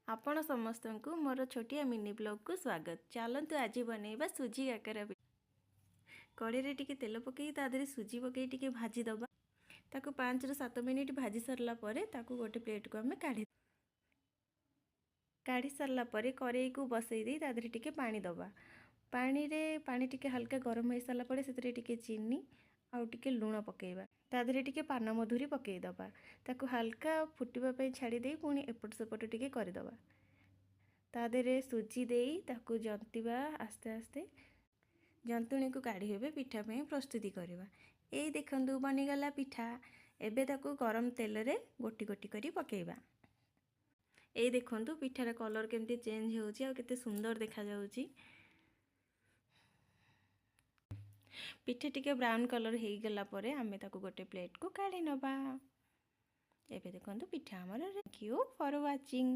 आपण समस्त को मोर छोटिया मिनी ब्लॉग को स्वागत। चलतु आज बनैबा सुजी काकरा। कड़े टिके तेल पकई तादे सुजी पकई टिके भाजी दबा। ताकू 5 ରୁ 7 मिनिट भाजी सरला परे ताकू गोटे प्लेट को हमें काढ़ी सारला परे कड़ाई को बसई दे तादे टिके पानी दबा। पानी टिके हल्का गरम हो सारा परे से टिके चीनी आउ टिके लूण पकेइबा। तादे टिके पान मधुरी पकई दबा। ताकू हल्का फुटिबा पे छाड़ी दे पुणी एपट सेपट टिके करदबा। तादे सुजी देई ताकू जंतिबा आस्ते आस्ते जंतुणी को काढ़ी हेबे पिठा पे प्रस्तुति करवा। ए देखंदु बनीगला पिठा। एबे ताकू गरम तेल रे गोटी गोटी करी पकेइबा। ए देखंदु पिठार कलर केमती चेंज होउची आ केते सुंदर देखा जाउची। पिठा टिके ब्राउन कलर हो गला परे आमे ताकू गोटे प्लेट को काढ़ी नबा। एबे देखंदु पिठा हमर। Thank you for watching.